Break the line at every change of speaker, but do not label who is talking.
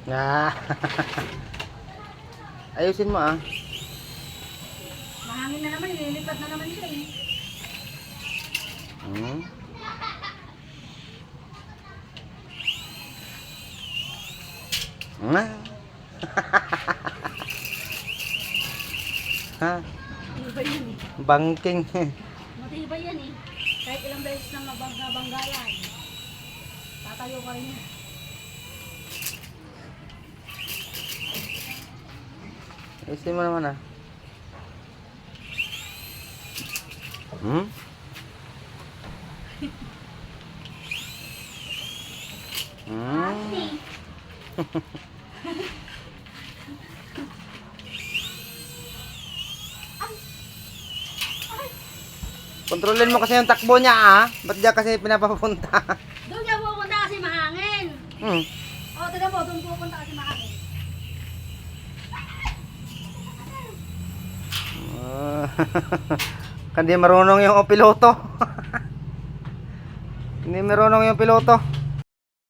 Ah. Ayusin mo ah.
Mahangin na naman, nililipat na naman siya eh.
Hmm. Ah. Ha?
Matibay yan eh.
Bangking.
Matibay yan eh. Kahit ilang beses na mabangga yan. Tatayo ka rin yan.
Ayusin mo naman ah. Hmm? Hmm. Kontrolin mo kasi yung takbo niya ah. Ba't diyan kasi pinapapunta?
Doon niya pupunta kasi mahangin.
Hmm.
O, tignan mo, doon pupunta kasi mahangin.
Hindi marunong yung piloto. Hindi marunong yung piloto.